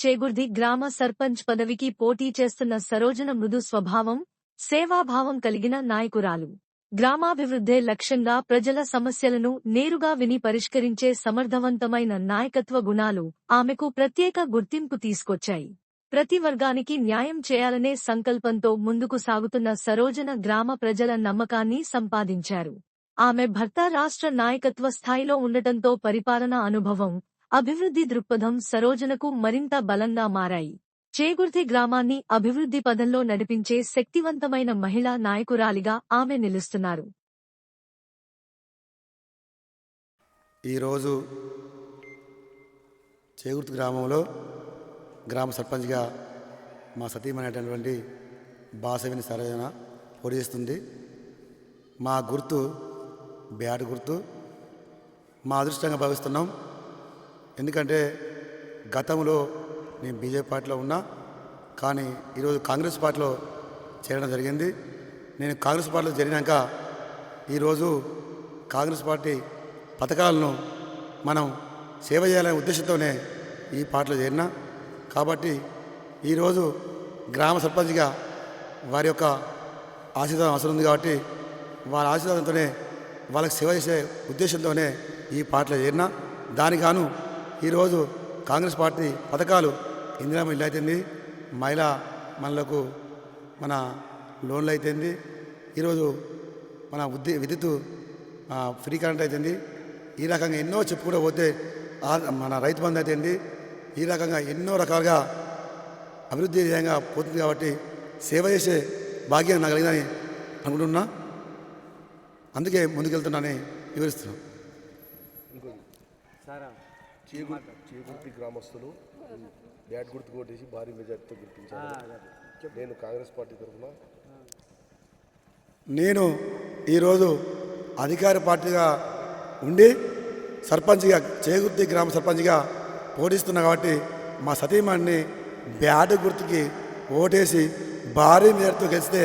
చేగుర్ది గ్రామ సర్పంచ్ పదవికి పోటీ చేస్తున్న సరోజన మృదు స్వభావం, సేవాభావం కలిగిన నాయకురాలు. గ్రామాభివృద్ధే లక్ష్యంగా ప్రజల సమస్యలను నేరుగా విని పరిష్కరించే సమర్థవంతమైన నాయకత్వ గుణాలు ఆమెకు ప్రత్యేక గుర్తింపు తీసుకొచ్చాయి. ప్రతి వర్గానికి న్యాయం చేయాలనే సంకల్పంతో ముందుకు సాగుతున్న సరోజన గ్రామ ప్రజల నమ్మకాన్ని సంపాదించారు. ఆమె భర్త రాష్ట్ర నాయకత్వ స్థాయిలో ఉండటంతో పరిపాలనా అనుభవం, అభివృద్ధి దృక్పథం సరోజనకు మరింత బలంగా మారాయి. చేగుర్తి గ్రామాన్ని అభివృద్ధి పదంలో నడిపించే శక్తివంతమైన మహిళా నాయకురాలిగా ఆమె నిలుస్తున్నారు. ఈరోజు చేగుర్తి గ్రామంలో గ్రామ సర్పంచ్గా మా సతీమణి బాసవిని సరోజన పోటీ చేస్తుంది. మా గుర్తు బ్యాట్ గుర్తు. మా అదృష్టంగా భావిస్తున్నాం. ఎందుకంటే గతంలో నేను బీజేపీ పార్టీలో ఉన్నా, కానీ ఈరోజు కాంగ్రెస్ పార్టీలో చేరడం జరిగింది. నేను కాంగ్రెస్ పార్టీలో జరిగినాక ఈరోజు కాంగ్రెస్ పార్టీ పథకాలను మనం సేవ చేయాలనే ఉద్దేశంతోనే ఈ పార్టీలో చేరినా. కాబట్టి ఈరోజు గ్రామ సర్పంచ్గా వారి యొక్క ఆశీర్వాదం అవసరం ఉంది. కాబట్టి వారి ఆశీర్వాదంతోనే వాళ్ళకి సేవ చేసే ఉద్దేశంతోనే ఈ పార్టీలో చేరినా. దానికి గాను ఈరోజు కాంగ్రెస్ పార్టీ పథకాలు ఇందిరా ఇల్లు అయితేంది, మహిళా మనలకు మన లోన్లు అయితేంది, ఈరోజు మన విద్యుత్ ఫ్రీ కరెంట్ అయితేంది, ఈ రకంగా ఎన్నో చెప్పుకుంటూ పోతే మన రైతు బంధు అయితేంది, ఈ రకంగా ఎన్నో రకాలుగా అభివృద్ధి ధ్యేయంగా పోతుంది. కాబట్టి సేవ చేసే భాగ్యం నాకు కలిగిందని అనుకుంటున్నా. అందుకే ముందుకెళ్తున్నానని వివరిస్తున్నాను. చేగుర్తి గ్రామస్తులు బ్యాట్ గుర్తు కొట్టేసి భారీ మెజార్టీతో గెలిపించారు. నేను కాంగ్రెస్ పార్టీ తరఫున నేను ఈరోజు అధికార పార్టీగా ఉండి సర్పంచ్గా చేగుర్తి గ్రామ సర్పంచ్గా పోటీస్తున్నా. కాబట్టి మా సతీమణిని బ్యాట్ గుర్తుకి ఓటేసి భారీ మెజార్టీతో గెలిస్తే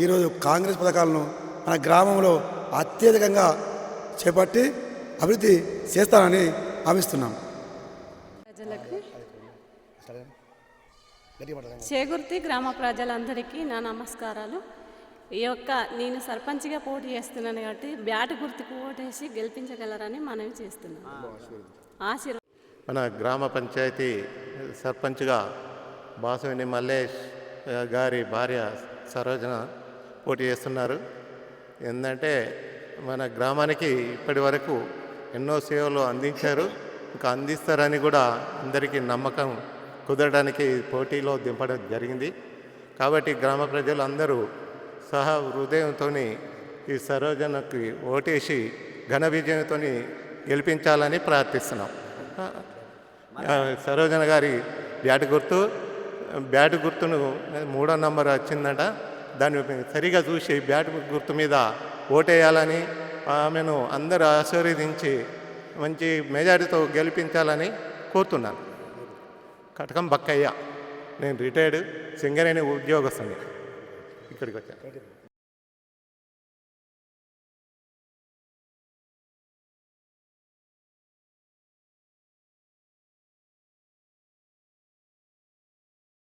ఈరోజు కాంగ్రెస్ పథకాలను మన గ్రామంలో అత్యధికంగా చేపట్టి అభివృద్ధి చేస్తానని హామీస్తున్నాం. చేగుర్తి గ్రామ ప్రజలందరికీ నా నమస్కారాలు. నేను సర్పంచ్గా పోటీ చేస్తున్నాను కాబట్టి బ్యాట్ గుర్తుకు ఓటేసి గెలిపించగలరని మనవి చేస్తున్నాను. మన గ్రామ పంచాయతీ సర్పంచ్గా బాసవిని మల్లేష్ గారి భార్య సరోజన పోటీ చేస్తున్నారు. ఏంటంటే మన గ్రామానికి ఇప్పటి వరకు ఎన్నో సేవలు అందించారు, ఇంకా అందిస్తారని కూడా అందరికీ నమ్మకం కుదరడానికి పోటీలో దింపడం జరిగింది. కాబట్టి గ్రామ ప్రజలు అందరూ సహా హృదయంతో ఈ సరోజనకి ఓటేసి ఘన విజయంతో గెలిపించాలని ప్రార్థిస్తున్నాం. సరోజన గారి బ్యాట్ గుర్తును 3వ నంబర్ వచ్చిందట. దాన్ని సరిగా చూసి బ్యాట్ గుర్తు మీద ఓటేయాలని ఆమెను అందరూ ఆశీర్వదించి మంచి మెజారిటీతో గెలిపించాలని కోరుతున్నాను. కటకం బక్కయ్య, నేను రిటైర్డ్ సింగరేణి ఉద్యోగస్తుని. ఇక్కడికి వచ్చాను.